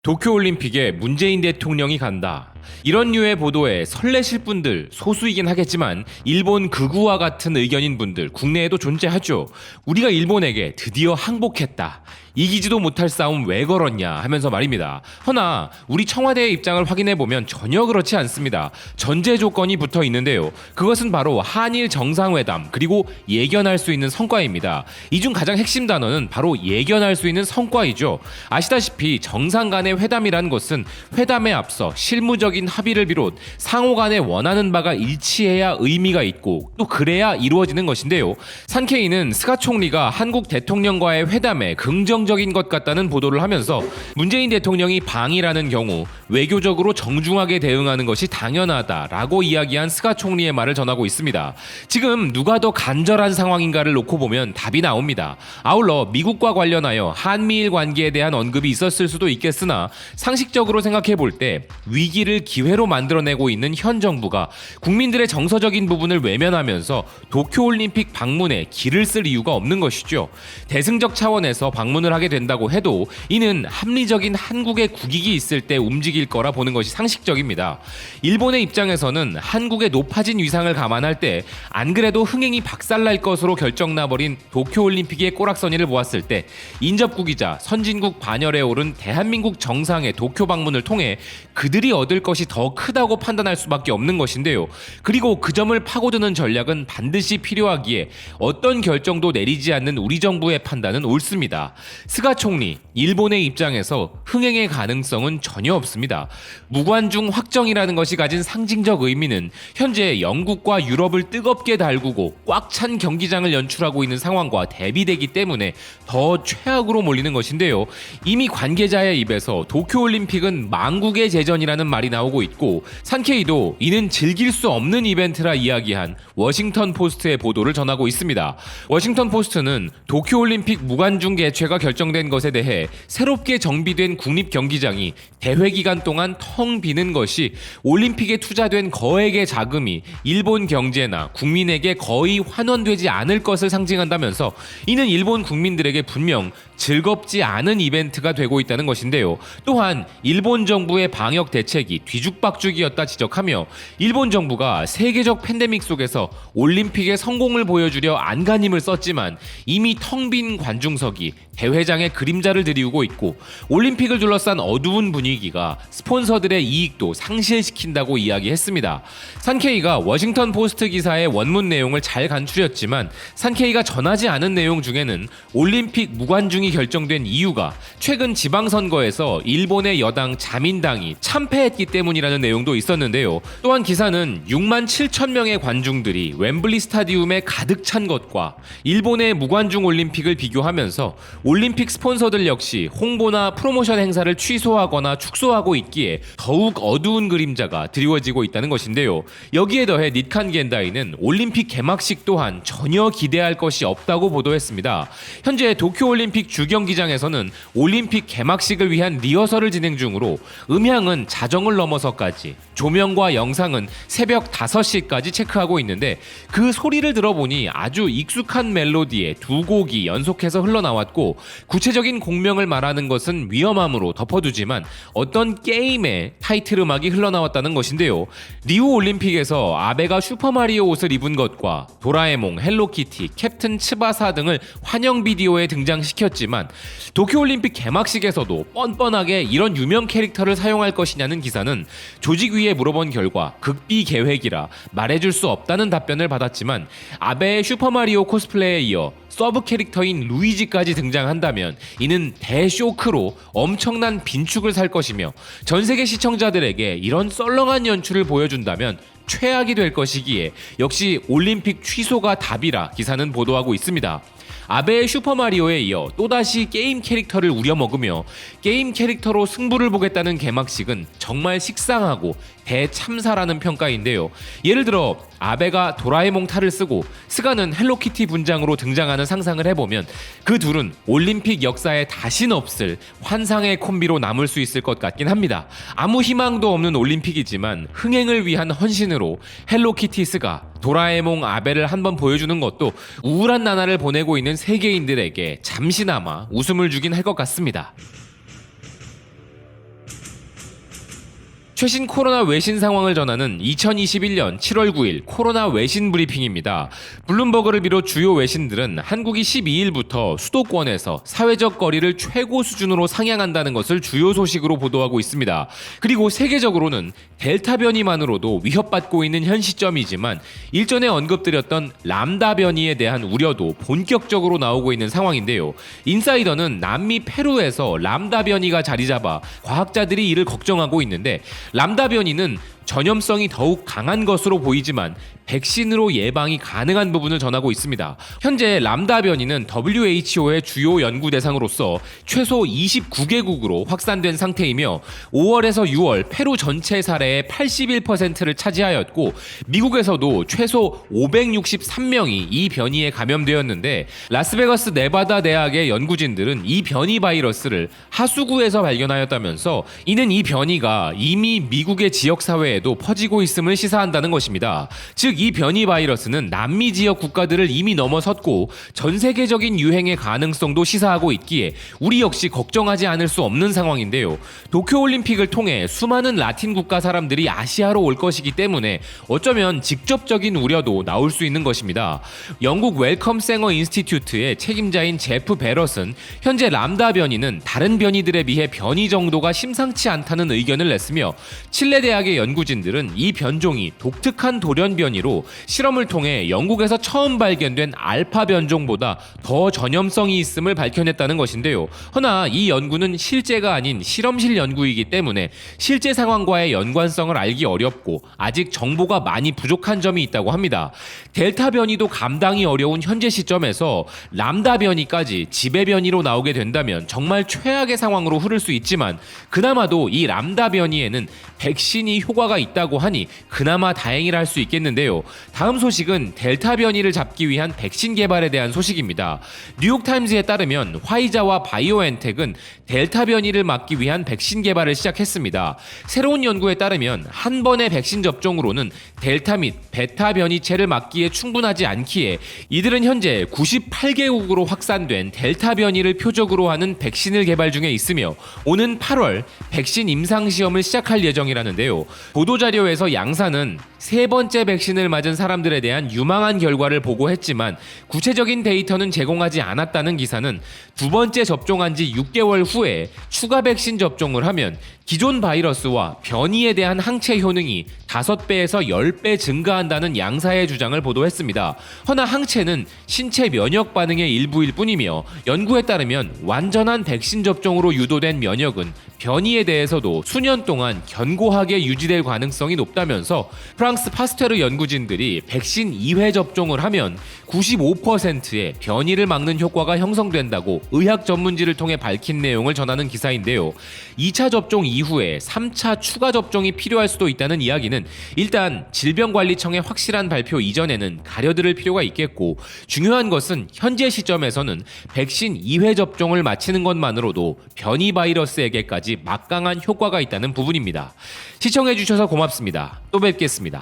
도쿄올림픽에 문재인 대통령이 간다. 이런 류의 보도에 설레실 분들 소수이긴 하겠지만 일본 극우와 같은 의견인 분들 국내에도 존재하죠. 우리가 일본에게 드디어 항복했다. 이기지도 못할 싸움 왜 걸었냐 하면서 말입니다. 허나 우리 청와대의 입장을 확인해보면 전혀 그렇지 않습니다. 전제 조건이 붙어 있는데요. 그것은 바로 한일 정상회담 그리고 예견할 수 있는 성과입니다. 이 중 가장 핵심 단어는 바로 예견할 수 있는 성과이죠. 아시다시피 정상 간의 회담이라는 것은 회담에 앞서 실무적인 합의를 비롯 상호 간에 원하는 바가 일치해야 의미가 있고 또 그래야 이루어지는 것인데요. 산케이는 스가 총리가 한국 대통령과의 회담에 긍정적인 것 같다는 보도를 하면서 문재인 대통령이 방이라는 경우 외교적으로 정중하게 대응하는 것이 당연하다라고 이야기한 스가 총리의 말을 전하고 있습니다. 지금 누가 더 간절한 상황인가를 놓고 보면 답이 나옵니다. 아울러 미국과 관련하여 한미일 관계에 대한 언급이 있었을 수도 있겠으나 상식적으로 생각해 볼 때 위기를 기회로 만들어내고 있는 현 정부가 국민들의 정서적인 부분을 외면하면서 도쿄올림픽 방문에 길을 쓸 이유가 없는 것이죠. 대승적 차원에서 방문을 하게 된다고 해도 이는 합리적인 한국의 국익이 있을 때 움직일 거라 보는 것이 상식적입니다. 일본의 입장에서는 한국의 높아진 위상을 감안할 때 안 그래도 흥행이 박살날 것으로 결정나버린 도쿄올림픽의 꼬락서니를 보았을 때 인접국이자 선진국 반열에 오른 대한민국 정상의 도쿄 방문을 통해 그들이 얻을 것이 더 크다고 판단할 수밖에 없는 것인데요. 그리고 그 점을 파고드는 전략은 반드시 필요하기에 어떤 결정도 내리지 않는 우리 정부의 판단은 옳습니다. 스가 총리, 일본의 입장에서 흥행의 가능성은 전혀 없습니다. 무관중 확정이라는 것이 가진 상징적 의미는 현재 영국과 유럽을 뜨겁게 달구고 꽉 찬 경기장을 연출하고 있는 상황과 대비되기 때문에 더 최악으로 몰리는 것인데요. 이미 관계자의 입에서 도쿄올림픽은 망국의 재전이라는 말이 나오고 있고 산케이도 이는 즐길 수 없는 이벤트라 이야기한 워싱턴 포스트의 보도를 전하고 있습니다. 워싱턴 포스트는 도쿄올림픽 무관중 개최가 결정된 것에 대해 새롭게 정비된 국립경기장이 대회 기간 동안 텅 비는 것이 올림픽에 투자된 거액의 자금이 일본 경제나 국민에게 거의 환원되지 않을 것을 상징한다면서 이는 일본 국민들에게 분명 즐겁지 않은 이벤트가 되고 있다는 것인데요. 또한 일본 정부의 방역 대책이 뒤죽박죽이었다 지적하며 일본 정부가 세계적 팬데믹 속에서 올림픽의 성공을 보여주려 안간힘을 썼지만 이미 텅 빈 관중석이 대회장에 그림자를 들이우고 있고 올림픽을 둘러싼 어두운 분위기가 스폰서들의 이익도 상실시킨다고 이야기했습니다. 산케이가 워싱턴 포스트 기사의 원문 내용을 잘 간추렸지만 산케이가 전하지 않은 내용 중에는 올림픽 무관중이 결정된 이유가 최근 지방선거에서 일본의 여당 자민당이 참패했기 때문이라는 내용도 있었는데요. 또한 기사는 6만 7천 명의 관중들이 웸블리 스타디움에 가득 찬 것과 일본의 무관중 올림픽을 비교하면서 올림픽 스폰서들 역시 홍보나 프로모션 행사를 취소하거나 축소하고 있기에 더욱 어두운 그림자가 드리워지고 있다는 것인데요. 여기에 더해 닛칸 겐다이는 올림픽 개막식 또한 전혀 기대할 것이 없다고 보도했습니다. 현재 도쿄올림픽 주경기장에서는 올림픽 개막식을 위한 리허설을 진행 중으로 음향은 자정을 넘어서까지 조명과 영상은 새벽 5시까지 체크하고 있는데 그 소리를 들어보니 아주 익숙한 멜로디에 두 곡이 연속해서 흘러나왔고 구체적인 공명을 말하는 것은 위험함으로 덮어두지만 어떤 게임의 타이틀 음악이 흘러나왔다는 것인데요. 리우 올림픽에서 아베가 슈퍼마리오 옷을 입은 것과 도라에몽, 헬로키티, 캡틴 츠바사 등을 환영 비디오에 등장시켰지만 도쿄올림픽 개막식에서도 뻔뻔하게 이런 유명 캐릭터를 사용할 것이냐는 기사는 조직 위에 물어본 결과 극비 계획이라 말해줄 수 없다는 답변을 받았지만 아베의 슈퍼마리오 코스플레이에 이어 서브 캐릭터인 루이지까지 등장한다면 이는 대쇼크로 엄청난 빈축을 살 것이며 전세계 시청자들에게 이런 썰렁한 연출을 보여준다면 최악이 될 것이기에 역시 올림픽 취소가 답이라 기사는 보도하고 있습니다. 아베의 슈퍼마리오에 이어 또다시 게임 캐릭터를 우려먹으며 게임 캐릭터로 승부를 보겠다는 개막식은 정말 식상하고 대참사라는 평가인데요. 예를 들어 아베가 도라에몽 탈을 쓰고 스가는 헬로키티 분장으로 등장하는 상상을 해보면 그 둘은 올림픽 역사에 다신 없을 환상의 콤비로 남을 수 있을 것 같긴 합니다. 아무 희망도 없는 올림픽이지만 흥행을 위한 헌신으로 헬로키티 스가, 도라에몽 아베를 한번 보여주는 것도 우울한 나날을 보내고 있는 세계인들에게 잠시나마 웃음을 주긴 할 것 같습니다. 최신 코로나 외신 상황을 전하는 2021년 7월 9일 코로나 외신 브리핑입니다. 블룸버그를 비롯 주요 외신들은 한국이 12일부터 수도권에서 사회적 거리를 최고 수준으로 상향한다는 것을 주요 소식으로 보도하고 있습니다. 그리고 세계적으로는 델타 변이만으로도 위협받고 있는 현 시점이지만 일전에 언급드렸던 람다 변이에 대한 우려도 본격적으로 나오고 있는 상황인데요. 인사이더는 남미 페루에서 람다 변이가 자리 잡아 과학자들이 이를 걱정하고 있는데 람다 변이는 전염성이 더욱 강한 것으로 보이지만 백신으로 예방이 가능한 부분을 전하고 있습니다. 현재 람다 변이는 WHO의 주요 연구 대상으로서 최소 29개국으로 확산된 상태이며 5월에서 6월 페루 전체 사례의 81%를 차지하였고 미국에서도 최소 563명이 이 변이에 감염되었는데 라스베가스 네바다 대학의 연구진들은 이 변이 바이러스를 하수구에서 발견하였다면서 이는 이 변이가 이미 미국의 지역사회에 도 퍼지고 있음을 시사한다는 것입니다. 즉 이 변이 바이러스는 남미 지역 국가들을 이미 넘어섰고 전 세계적인 유행의 가능성도 시사하고 있기에 우리 역시 걱정하지 않을 수 없는 상황인데요. 도쿄올림픽을 통해 수많은 라틴 국가 사람들이 아시아로 올 것이기 때문에 어쩌면 직접적인 우려도 나올 수 있는 것입니다. 영국 웰컴 생어 인스티튜트의 책임자인 제프 베럿은 현재 람다 변이는 다른 변이들에 비해 변이 정도가 심상치 않다는 의견을 냈으며 칠레 대학의 연구진들은 이 변종이 독특한 돌연 변이로 실험을 통해 영국에서 처음 발견된 알파 변종보다 더 전염성이 있음을 밝혀냈다는 것인데요. 허나 이 연구는 실제가 아닌 실험실 연구이기 때문에 실제 상황과의 연관성을 알기 어렵고 아직 정보가 많이 부족한 점이 있다고 합니다. 델타 변이도 감당이 어려운 현재 시점에서 람다 변이까지 지배 변이로 나오게 된다면 정말 최악의 상황으로 흐를 수 있지만 그나마도 이 람다 변이에는 백신이 효과가 있다고 하니 그나마 다행이라 할 수 있겠는데요. 다음 소식은 델타 변이를 잡기 위한 백신 개발에 대한 소식입니다. 뉴욕타임즈에 따르면 화이자와 바이오엔텍은 델타 변이를 막기 위한 백신 개발을 시작했습니다. 새로운 연구에 따르면 한 번의 백신 접종으로는 델타 및 베타 변이체를 막기에 충분하지 않기에 이들은 현재 98개국으로 확산된 델타 변이를 표적으로 하는 백신을 개발 중에 있으며 오는 8월 백신 임상시험을 시작할 예정이라는데요. 보도자료에서 양사는 세 번째 백신을 맞은 사람들에 대한 유망한 결과를 보고했지만 구체적인 데이터는 제공하지 않았다는 기사는 두 번째 접종한 지 6개월 후에 추가 백신 접종을 하면 기존 바이러스와 변이에 대한 항체 효능이 5배에서 10배 증가한다는 양사의 주장을 보도했습니다. 허나 항체는 신체 면역 반응의 일부일 뿐이며 연구에 따르면 완전한 백신 접종으로 유도된 면역은 변이에 대해서도 수년 동안 견고하게 유지될 가능성이 높다면서 프랑스 파스테르 연구진들이 백신 2회 접종을 하면 95%의 변이를 막는 효과가 형성된다고 의학 전문지를 통해 밝힌 내용을 전하는 기사인데요. 2차 접종 이후에 3차 추가 접종이 필요할 수도 있다는 이야기는 일단 질병관리청의 확실한 발표 이전에는 가려들을 필요가 있겠고 중요한 것은 현재 시점에서는 백신 2회 접종을 마치는 것만으로도 변이 바이러스에게까지 막강한 효과가 있다는 부분입니다. 시청해주셔서 고맙습니다. 또 뵙겠습니다.